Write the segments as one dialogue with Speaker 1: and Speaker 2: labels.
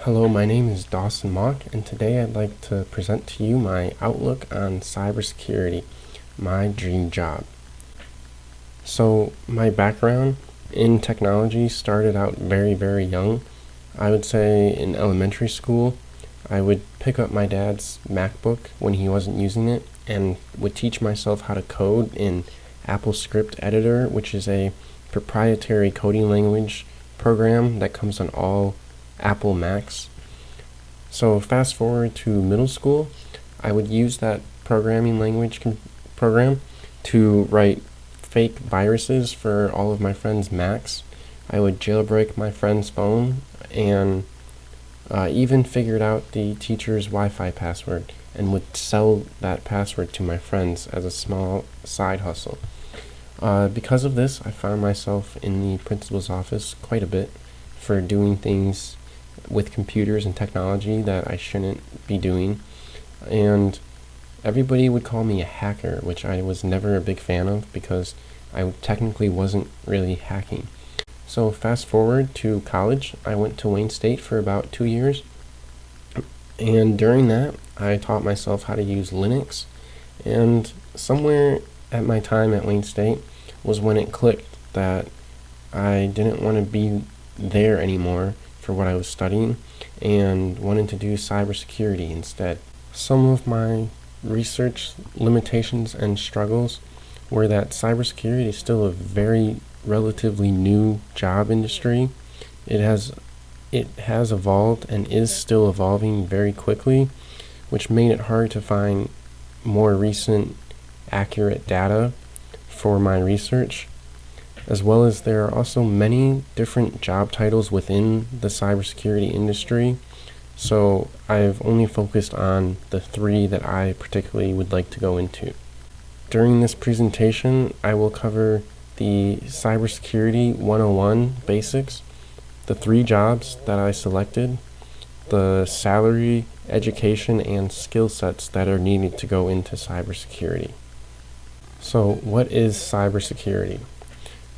Speaker 1: Hello, my name is Dawson and today I'd like to present to you my outlook on cybersecurity, my dream job. So, my background in technology started out very young. I would say in elementary school, I would pick up my dad's MacBook when he wasn't using it and would teach myself how to code in Apple Script Editor, which is a proprietary coding language program that comes on all Apple Macs. So fast forward to middle school, I would use that programming language program to write fake viruses for all of my friends' Macs. I would jailbreak my friend's phone and even figured out the teacher's Wi-Fi password and would sell that password to my friends as a small side hustle. Because of this, I found myself in the principal's office quite a bit for doing things with computers and technology that I shouldn't be doing, and everybody would call me a hacker, which I was never a big fan of because I technically wasn't really hacking. So fast forward to college, I went to Wayne State for about 2 years, and during that I taught myself how to use Linux, and somewhere at my time at Wayne State was when it clicked that I didn't want to be there anymore for what I was studying and wanted to do cybersecurity instead. Some of my research limitations and struggles were that cybersecurity is still a very relatively new job industry. It has evolved and is still evolving very quickly, which made it hard to find more recent accurate data for my research, as well as there are also many different job titles within the cybersecurity industry. So I've only focused on the 3 that I particularly would like to go into. During this presentation, I will cover the Cybersecurity 101 basics, the 3 jobs that I selected, the salary, education, and skill sets that are needed to go into cybersecurity. So what is cybersecurity?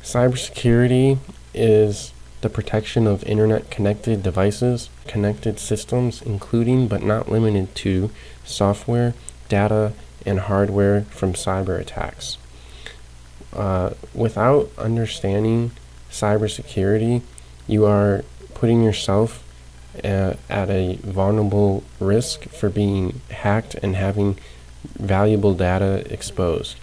Speaker 1: Cybersecurity is the protection of internet-connected devices, connected systems, including but not limited to software, data, and hardware from cyber attacks. Without understanding cybersecurity, you are putting yourself at a vulnerable risk for being hacked and having valuable data exposed.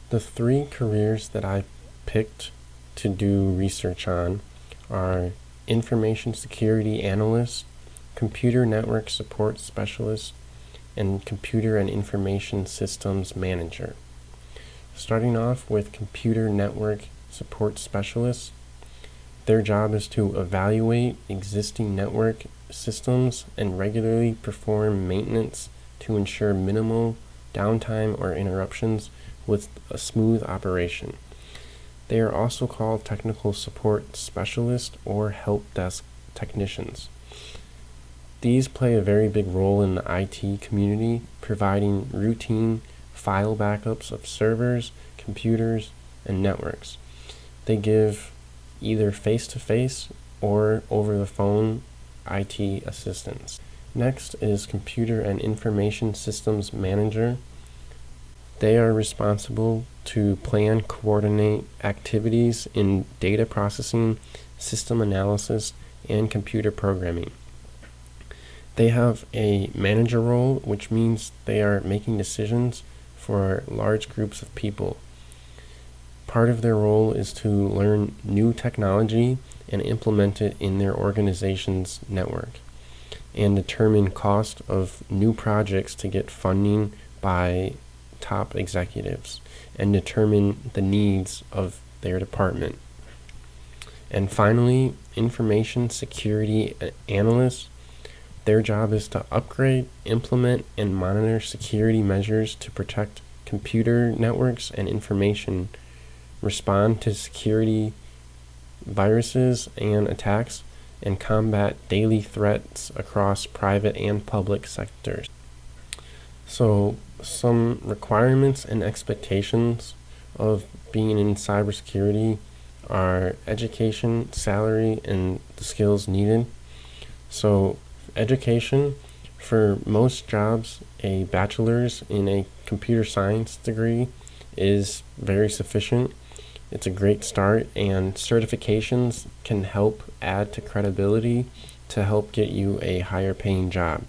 Speaker 1: The 3 careers that I picked to do research on are information security analyst, computer network support specialist, and computer and information systems manager. Starting off with computer network support specialists, their job is to evaluate existing network systems and regularly perform maintenance to ensure minimal downtime or interruptions with a smooth operation. They are also called technical support specialists or help desk technicians. These play a very big role in the IT community, providing routine file backups of servers, computers, and networks. They give either face-to-face or over-the-phone IT assistance. Next is Computer and Information Systems Manager. They are responsible to plan, coordinate activities in data processing, system analysis, and computer programming. They have a manager role, which means they are making decisions for large groups of people. Part of their role is to learn new technology and implement it in their organization's network, and determine cost of new projects to get funding by top executives, and determine the needs of their department. And finally, information security analysts. Their job is to upgrade, implement, and monitor security measures to protect computer networks and information, respond to security viruses and attacks, and combat daily threats across private and public sectors. So, some requirements and expectations of being in cybersecurity are education, salary, and the skills needed. So education, for most jobs, a bachelor's in a computer science degree is very sufficient. It's a great start, and certifications can help add to credibility to help get you a higher paying job.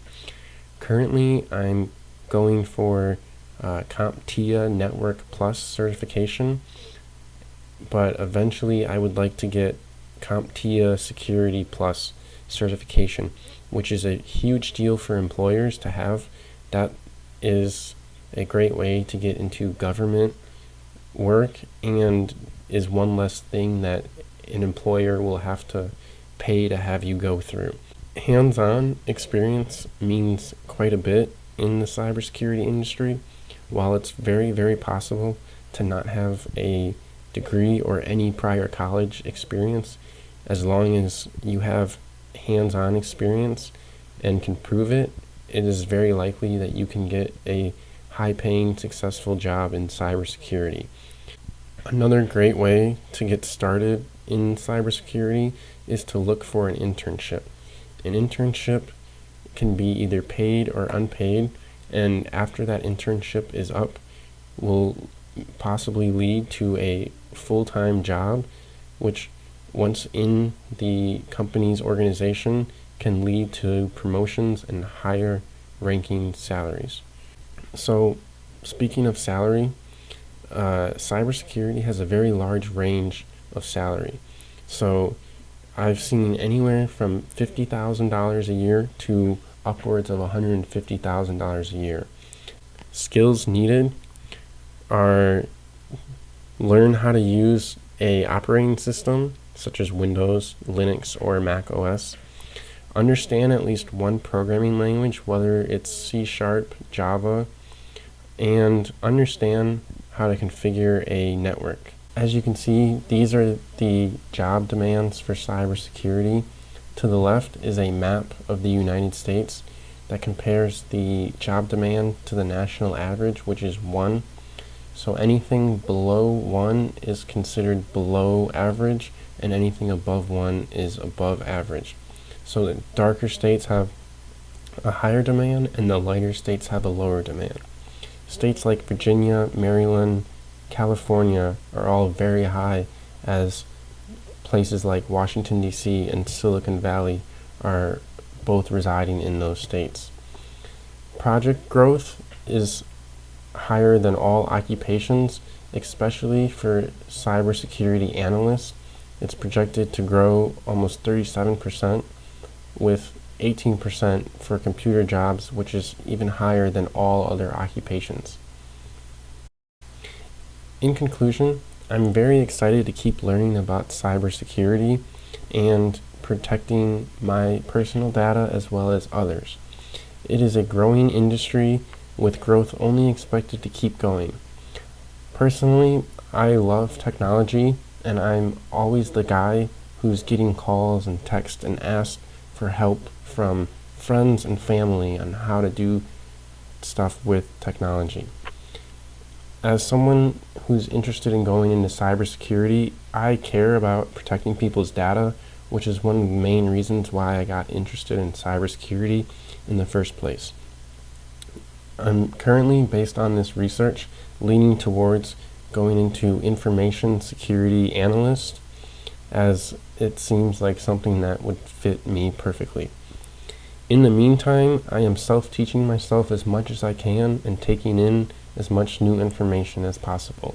Speaker 1: Currently, I'm going for CompTIA Network Plus certification, but eventually I would like to get CompTIA Security Plus certification, which is a huge deal for employers to have. That is a great way to get into government work and is one less thing that an employer will have to pay to have you go through. Hands-on experience means quite a bit in the cybersecurity industry. While it's very, very possible to not have a degree or any prior college experience, as long as you have hands-on experience and can prove it, it is very likely that you can get a high-paying, successful job in cybersecurity. Another great way to get started in cybersecurity is to look for an internship. An internship can be either paid or unpaid, and after that internship is up, will possibly lead to a full-time job, which once in the company's organization can lead to promotions and higher ranking salaries. So speaking of salary, cybersecurity has a very large range of salary. So I've seen anywhere from $50,000 a year to upwards of $150,000 a year. Skills needed are learn how to use a operating system such as Windows, Linux, or Mac OS. Understand at least one programming language, whether it's C#, Java, and understand how to configure a network. As you can see, these are the job demands for cybersecurity. To the left is a map of the United States that compares the job demand to the national average, which is 1. So anything below 1 is considered below average, and anything above 1 is above average. So the darker states have a higher demand, and the lighter states have a lower demand. States like Virginia, Maryland, California are all very high, as places like Washington, D.C. and Silicon Valley are both residing in those states. Project growth is higher than all occupations, especially for cybersecurity analysts. It's projected to grow almost 37%, with 18% for computer jobs, which is even higher than all other occupations. In conclusion, I'm very excited to keep learning about cybersecurity and protecting my personal data as well as others. It is a growing industry with growth only expected to keep going. Personally, I love technology, and I'm always the guy who's getting calls and texts and asked for help from friends and family on how to do stuff with technology. As someone who's interested in going into cybersecurity, I care about protecting people's data, which is one of the main reasons why I got interested in cybersecurity in the first place. I'm currently, based on this research, leaning towards going into information security analyst, as it seems like something that would fit me perfectly. In the meantime, I am self-teaching myself as much as I can and taking in as much new information as possible.